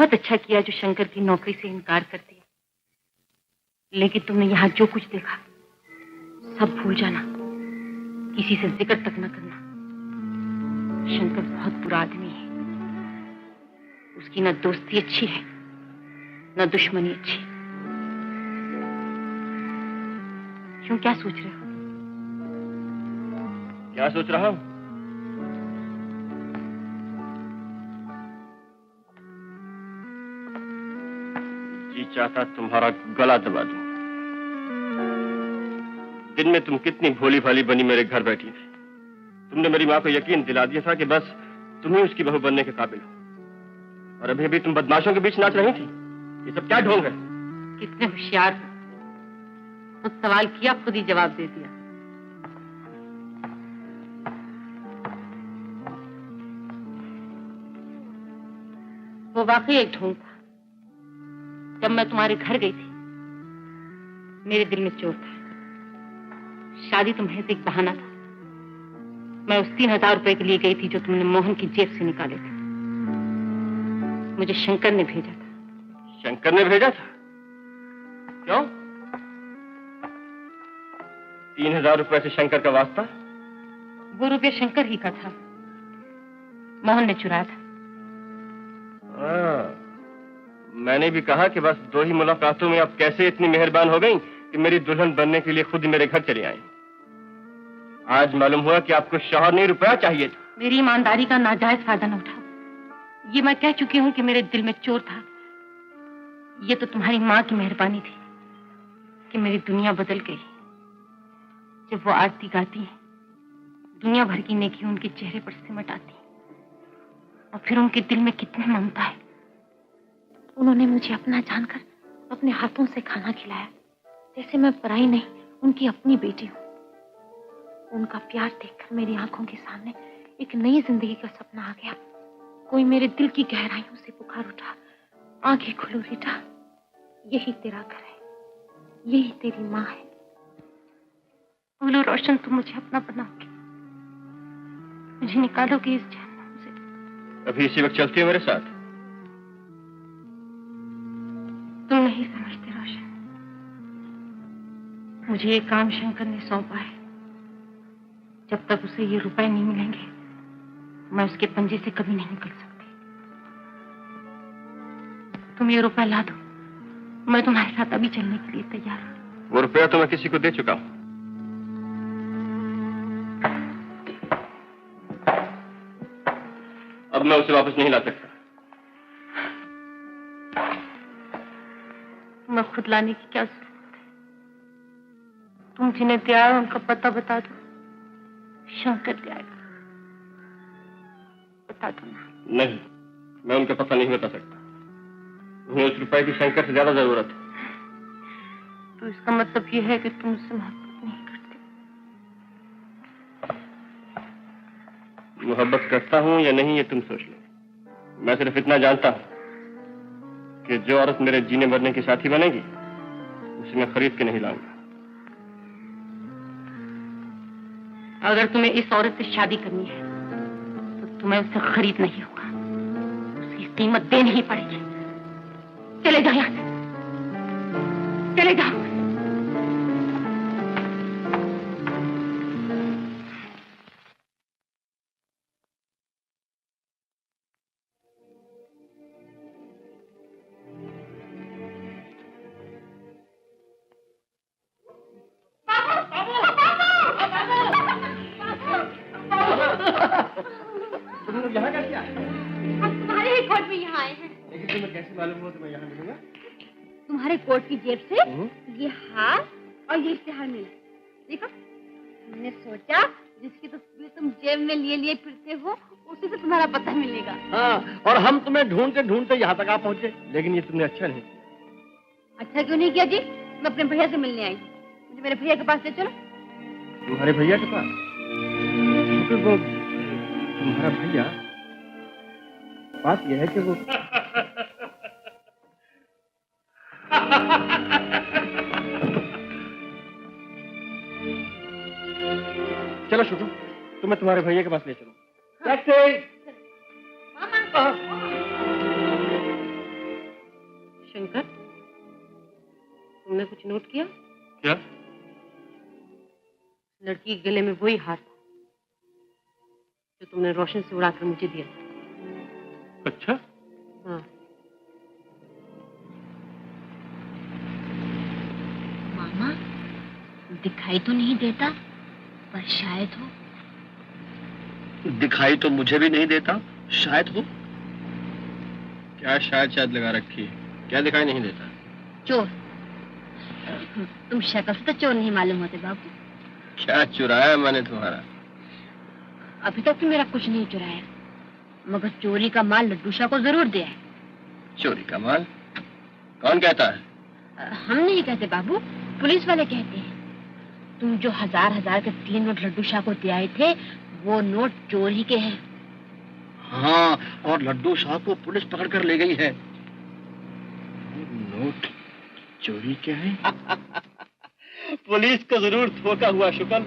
बहुत अच्छा किया जो शंकर की नौकरी से इनकार कर दिया, लेकिन तुमने यहाँ जो कुछ देखा सब भूल जाना, किसी से जिक्र तक न करना। शंकर बहुत बुरा आदमी है, उसकी न दोस्ती अच्छी है न दुश्मनी अच्छी। क्यों, क्या सोच रहे हो? क्या सोच रहा हूं? जी चाहता तुम्हारा गला दबा दूं। दिन में तुम कितनी भोली भाली बनी मेरे घर बैठी थी। तुमने मेरी मां को यकीन दिला दिया था कि बस तुम ही उसकी बहू बनने के काबिल हो, और अभी अभी तुम बदमाशों के बीच नाच रही थी। ये सब क्या ढोंग है? कितने होशियार हो, खुद सवाल किया खुद ही जवाब दे दिया। वो वाकई एक ढोंग था। जब मैं तुम्हारे घर गई थी मेरे दिल में चोर था। शादी तुम्हें एक बहाना था। मैं उस 3000 रुपए के लिए गई थी जो तुमने मोहन की जेब से निकाले थे। मुझे शंकर ने भेजा था। शंकर ने भेजा था? क्यों? 3000 रुपए से शंकर का वास्ता? वो रुपये शंकर ही का था, मोहन ने चुराया था। मैंने भी कहा कि बस 2 ही मुलाकातों में अब कैसे इतनी मेहरबान हो गई कि मेरी दुल्हन बनने के लिए खुद ही मेरे घर चली आई। आज मालूम हुआ कि आपको शौहर नहीं रुपया चाहिए था। मेरी ईमानदारी का नाजायज फायदा न उठाओ। ये मैं कह चुकी हूँ कि मेरे दिल में चोर था। ये तो तुम्हारी माँ की मेहरबानी थी कि मेरी दुनिया बदल गई। जब वो आरती गाती है दुनिया भर की नेकी उनके चेहरे पर सिमट आती, और फिर उनके दिल में कितनी ममता है। उन्होंने मुझे अपना जानकर अपने हाथों से खाना खिलाया, जैसे मैं पराई नहीं उनकी अपनी बेटी हूँ। उनका प्यार देखकर मेरी आंखों के सामने एक नई जिंदगी का सपना आ गया। कोई मेरे दिल की गहराइयों से पुकार उठा, आंखें खुल उठा, यही तेरा घर है, यही तेरी माँ है। बोलो रोशन, तुम मुझे अपना बनाओगे, मुझे निकालोगे इस जहन्नम से। अभी इसी वक्त चलती है मेरे साथ? तुम नहीं समझते रोशन, मुझे ये काम शंकर ने सौंपा है। जब तक उसे ये रुपए नहीं मिलेंगे मैं उसके पंजे से कभी नहीं निकल सकती। तुम ये रुपए ला दो, मैं तुम्हारे साथ अभी चलने के लिए तैयार हूँ। वो रुपया तो मैं किसी को दे चुका हूँ। अब मैं उसे वापस नहीं ला सकता। मैं खुद लाने की क्या जरूरत है? तुम जिन्हें दिया है उनका पता बता दो, शंकर जाएगा। बता दो ना। नहीं, मैं उनका पता नहीं बता सकता। उन्हें उस रुपए की शंकर से ज्यादा जरूरत है। तो इसका मतलब यह है कि तुम उससे मोहब्बत नहीं करते? मोहब्बत करता हूं या नहीं ये तुम सोच लो। मैं सिर्फ इतना जानता हूं कि जो औरत मेरे जीने मरने की साथी बनेगी उसे मैं खरीद के नहीं लाऊंगा। अगर तुम्हें इस औरत से शादी करनी है तो तुम्हें उससे खरीद नहीं होगा, उसकी कीमत देनी ही पड़ेगी। चले जाओ यहां से, चले जाओ। यहाँ कैसे आए? हम तुम्हारे ही कोट में यहाँ आए हैं। लेकिन तुम्हें कैसे मालूम हुआ कि मैं यहाँ मिलूंगा? तुम्हारे कोट की जेब से ये हार और ये इश्तेहार मिला। देखो, हमने सोचा जिसकी तस्वीर तुम जेब में लिए लिए फिरते हो उसी से तुम्हारा पता मिलेगा। हाँ, और हम तुम्हें ढूंढते ढूंढते यहाँ तक आ पहुँचे, लेकिन ये तुमने अच्छा नहीं। अच्छा क्यों नहीं किया जी? मैं अपने भैया से मिलने आई, मुझे मेरे भैया के पास ले चलो। तुम्हारे भैया के पास? वो तुम्हारा भैया? बात यह है कि वो चलो शुटू, तुम्हें तुम्हारे भैया के पास ले चलो। शंकर, तुमने कुछ नोट किया? क्या? लड़की के गले में वही हार था जो तुमने रोशन से उड़ाकर मुझे दिया था। अच्छा? हाँ। मामा, दिखाई तो नहीं देता, पर शायद हो। दिखाई तो मुझे भी नहीं देता, शायद हो। क्या शायद शायद लगा रखी है? क्या दिखाई नहीं देता? चोर। तुम शक्ल से तो चोर नहीं मालूम होते बाबू। क्या चुराया मैंने तुम्हारा? अभी तक तो मेरा कुछ नहीं चुराया, मगर चोरी का माल लड्डू शाह को जरूर दिया है। चोरी का माल? कौन कहता है? हम नहीं कहते बाबू, पुलिस वाले कहते हैं। तुम जो हजार हजार के 3 नोट लड्डू शाह को दे आए थे, वो नोट चोरी के हैं। हाँ, और लड्डू शाह को पुलिस पकड़ कर ले गई है। नोट चोरी के हैं? पुलिस को जरूर धोखा हुआ शुक्ल।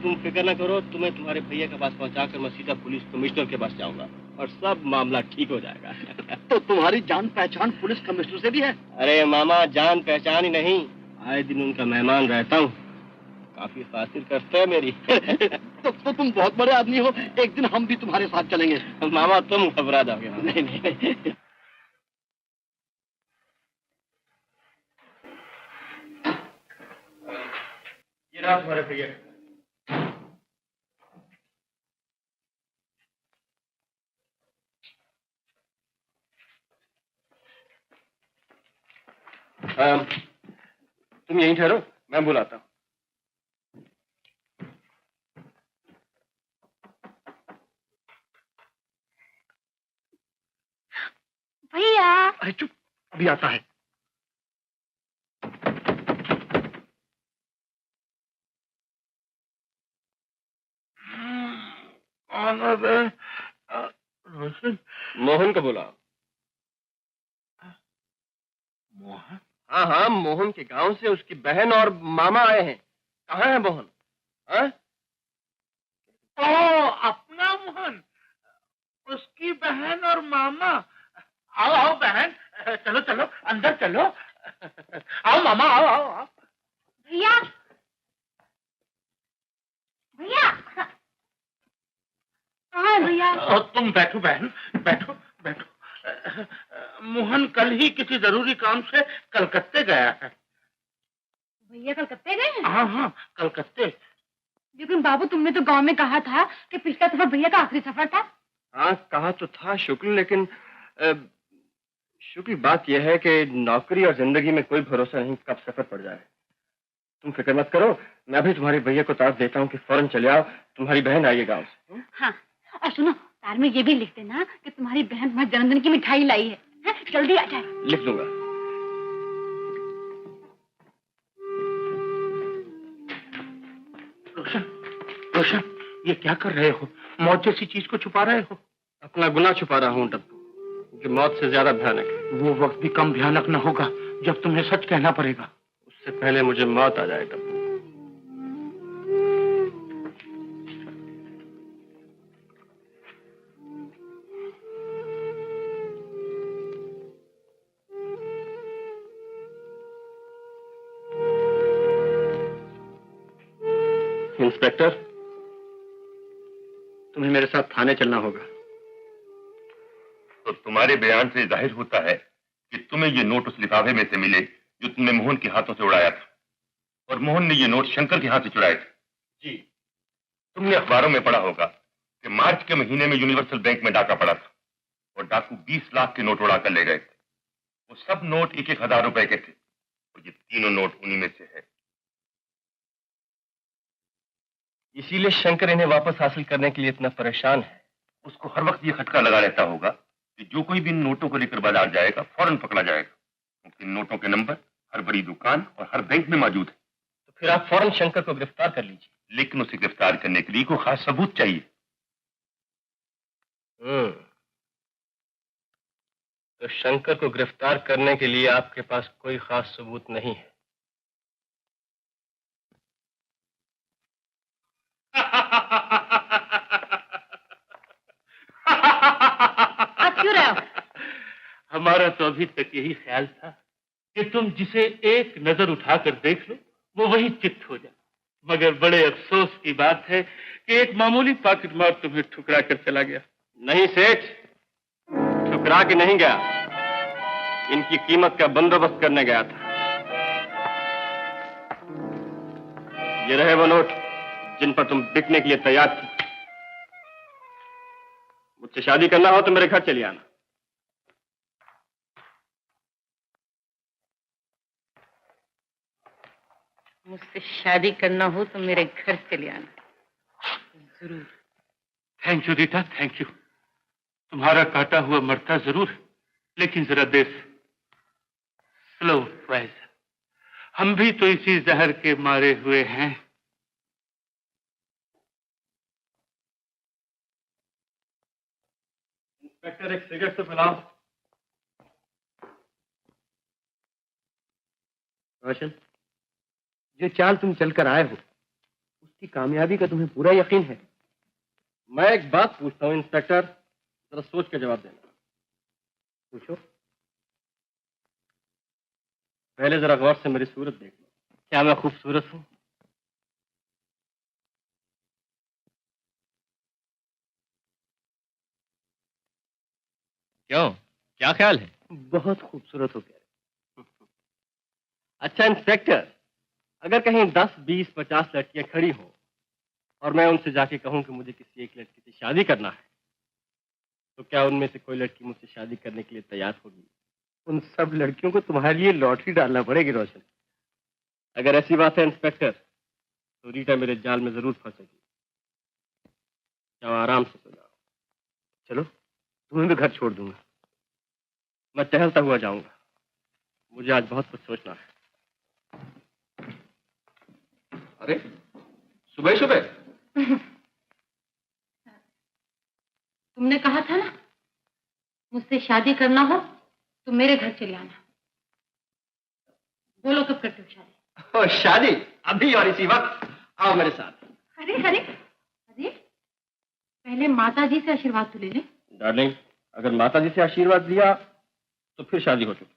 तुम फिक्र न करो, तुम्हें तुम्हारे भैया के पास पहुंचाकर मैं सीधा पुलिस कमिश्नर के पास जाऊंगा और सब मामला ठीक हो जाएगा। तो तुम्हारी जान पहचान पुलिस कमिश्नर से भी है? अरे मामा, जान पहचान ही नहीं, आए दिन उनका मेहमान रहता हूँ। काफी खातिर करते हैं मेरी। तो तुम बहुत बड़े आदमी हो, एक दिन हम भी तुम्हारे साथ चलेंगे। मामा तुम घबरा जाओगे। नहीं नहीं। ये रहा तुम्हारे भैया। तुम यहीं ठहरो, मैं बुलाता हूँ। भैया। अरे चुप, अभी आता है। रोशन, मोहन को बुलाओ। मोहन? हाँ हाँ, मोहन के गांव से उसकी बहन और मामा आए हैं। कहाँ है मोहन? हाँ? ओ, अपना मोहन, उसकी बहन और मामा। आओ आओ बहन, चलो चलो अंदर चलो। आओ मामा, आओ आओ आओ। भैया, भैया, कहाँ है भैया? तुम बैठो बहन, बैठो बैठो। मोहन कल ही किसी जरूरी काम से कलकत्ते गया है। भैया कलकत्ते गए हैं? हाँ हाँ, कलकत्ते। लेकिन बाबू, तुमने तो गांव में कहा था कि पिछला सफर भैया का आखिरी सफर था। हाँ, कहा तो था शुक्ल, लेकिन शुक्ल बात यह है कि नौकरी और जिंदगी में कोई भरोसा नहीं कब सफर पड़ जाए। तुम फिक्र मत करो, मैं भी तुम्हारे भैया को तार देता हूँ कि फौरन चले आओ। तुम्हारी बहन आई है गाँव से। हाँ, और सुनो, तार में ये भी लिख देना कि तुम्हारी बहन तुम्हारे जन्मदिन की मिठाई लाई है। हाँ, जल्दी आ जाए। लिख दूंगा। रोशन, रोशन, ये क्या कर रहे हो? मौत जैसी चीज को छुपा रहे हो? अपना गुनाह छुपा रहा हूँ डब्बू, क्योंकि मौत से ज्यादा भयानक है। वो वक्त भी कम भयानक न होगा जब तुम्हें सच कहना पड़ेगा। उससे पहले मुझे मौत आ जाए डब्बू। इंस्पेक्टर, तुम्हें मेरे साथ थाने चलना होगा। तो तुम्हारे बयान से जाहिर होता है कि तुम्हें ये नोट उस लिफाफे में से मिले जो तुमने मोहन के हाथों से उड़ाया था, और मोहन ने ये नोट शंकर के हाथ से चुराए थे। जी। तुमने अखबारों में पढ़ा होगा कि मार्च के महीने में यूनिवर्सल बैंक में डाका पड़ा था और डाकू 20 लाख के नोट उड़ा कर ले गए थे। वो सब नोट 1-1 हजार रुपए के थे, और ये तीनों नोट उन्हीं में से है। इसीलिए शंकर इन्हें वापस हासिल करने के लिए इतना परेशान है। उसको हर वक्त ये खटका लगा रहता होगा कि जो कोई भी इन नोटों को लेकर बाजार जाएगा फौरन पकड़ा जाएगा, क्योंकि इन नोटों के नंबर हर बड़ी दुकान और हर बैंक में मौजूद है। तो फिर आप फौरन शंकर को गिरफ्तार कर लीजिए। लेकिन उसे गिरफ्तार करने के लिए कोई खास सबूत चाहिए। तो शंकर को गिरफ्तार करने के लिए आपके पास कोई खास सबूत नहीं है। आप क्यों रहे हो? हमारा तो अभी तक यही ख्याल था कि तुम जिसे एक नजर उठाकर देख लो वो वही चित्त हो जाए, मगर बड़े अफसोस की बात है कि एक मामूली पॉकेट मार तुम्हें ठुकरा कर चला गया। नहीं सेठ, ठुकरा के नहीं गया, इनकी कीमत का बंदोबस्त करने गया था। ये रहे वो नोट जिन पर तुम बिकने के लिए तैयार थी। मुझसे शादी करना हो तो मेरे घर चली आना। मुझसे शादी करना हो तो मेरे घर चले आना जरूर। Thank you Rita, thank you. तुम्हारा काटा हुआ मरता जरूर, लेकिन जरा देर से। स्लो फैज, हम भी तो इसी जहर के मारे हुए हैं। इंस्पेक्टर, एक सिगरेट तो पिलाओ। रोशन, जो चाल तुम चलकर आए हो उसकी कामयाबी का तुम्हें पूरा यकीन है? मैं एक बात पूछता हूं इंस्पेक्टर, जरा सोच के जवाब देना। पूछो। पहले जरा गौर से मेरी सूरत देख लो। क्या मैं खूबसूरत हूं? क्यों, क्या ख्याल है? बहुत खूबसूरत हो गया। अच्छा इंस्पेक्टर, अगर कहीं 10, 20, 50 लड़कियां खड़ी हो और मैं उनसे जाके कहूं कि मुझे किसी एक लड़की से शादी करना है, तो क्या उनमें से कोई लड़की मुझसे शादी करने के लिए तैयार होगी? उन सब लड़कियों को तुम्हारे लिए लॉटरी डालना पड़ेगी रोशन। अगर ऐसी बात है इंस्पेक्टर, तो रीटा मेरे जाल में जरूर फंसेगी। जाओ आराम से सो जाओ। चलो, तुम्हें भी घर छोड़ दूंगा। मैं टहलता हुआ जाऊंगा, मुझे आज बहुत कुछ सोचना है। अरे सुबह सुबह तुमने कहा था ना मुझसे शादी करना हो तो मेरे घर चले आना। बोलो कब करते हो शादी? ओ, शादी अभी और इसी वक्त। आओ मेरे साथ। अरे अरे अरे, पहले माता जी से आशीर्वाद तो ले ले। डार्लिंग, अगर माता जी से आशीर्वाद लिया तो फिर शादी हो चुकी।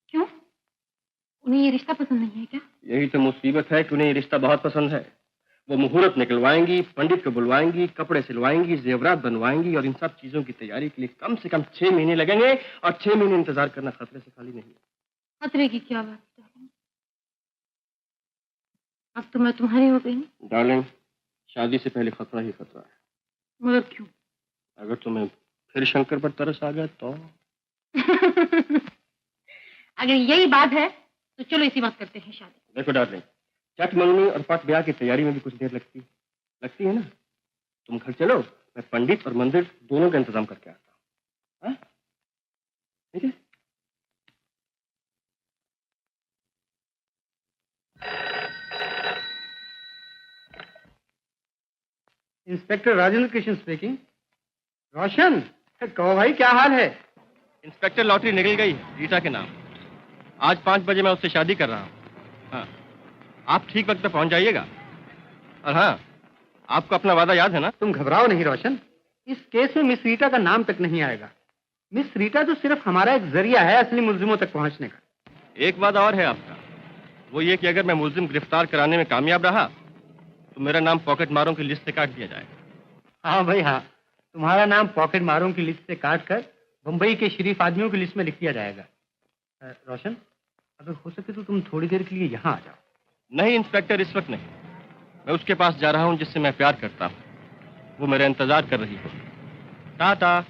क्यों, उन्हें ये रिश्ता पसंद नहीं है क्या? यही तो मुसीबत है कि उन्हें ये रिश्ता बहुत पसंद है। वो मुहूर्त निकलवाएंगी, पंडित को बुलवाएंगी, कपड़े सिलवाएंगी, जेवरात बनवाएंगी और इन सब चीजों की तैयारी के लिए कम से कम 6 महीने लगेंगे, और 6 महीने इंतजार करना खतरे से खाली नहीं है। खतरे की क्या बात है? अब तो मैं तुम्हारी हो गई ना। डार्लिंग, शादी से पहले खतरा ही खतरा है। मगर क्यों? अगर तुम्हें फिर शंकर पर तरस आ गया तो? अगर यही बात है तो चलो इसी बात करते हैं शादी। देखो डार्लिंग, चट मंगनी और पट ब्याह की तैयारी में भी कुछ देर लगती है ना। तुम घर चलो, मैं पंडित और मंदिर दोनों का इंतजाम करके आता हूँ। ठीक है? Inspector Rajendra Krishna speaking. रोशन, कहो भाई, क्या हाल है? इंस्पेक्टर, लॉटरी निकल गई रीटा के नाम। आज 5 बजे मैं उससे शादी कर रहा हूँ। हाँ, आप ठीक वक्त पे पहुंच जाइएगा। और हाँ, आपको अपना वादा याद है ना? तुम घबराओ नहीं रोशन, इस केस में मिस रीटा का नाम तक नहीं आएगा। मिस रीटा तो सिर्फ हमारा एक जरिया है असली मुलजिमों तक पहुंचने का। एक वादा और है आपका, वो ये कि अगर मैं मुलजिम गिरफ्तार कराने में कामयाब रहा तो मेरा नाम पॉकेट मारों की लिस्ट से काट दिया जाएगा। हाँ भाई हाँ, तुम्हारा नाम पॉकेट मारों की लिस्ट से काट कर बंबई के शरीफ आदमियों की लिस्ट में लिख दिया जाएगा। रोशन, अगर हो सके तो तुम थोड़ी देर के लिए यहाँ आ जाओ। नहीं इंस्पेक्टर, इस वक्त नहीं। मैं उसके पास जा रहा हूँ जिससे मैं प्यार करता हूँ। वो मेरा इंतजार कर रही हो। टाटा।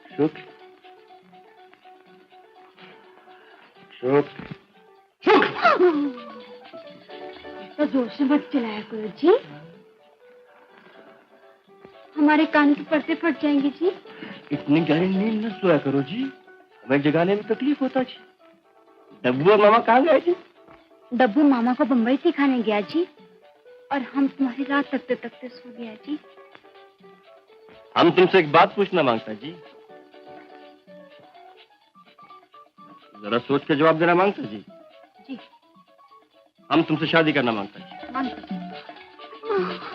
शुक्र तो जोर से मत चलाया करो जी, हमारे कान के पर्दे फट जाएंगे जी। इतनी गहरी नींद न सोया करो जी, हमें जगाने में तकलीफ होता जी। डब्बू और मामा कहाँ गए जी? डब्बू मामा को बम्बई सिखाने गया जी, और हम तुम्हारी रात तकते तकते सो गया जी। हम तुमसे एक बात पूछना मांगता जी, जरा सोच के जवाब देना मांगता जी। जी हम तुमसे शादी करना मांगता जी। मांगता।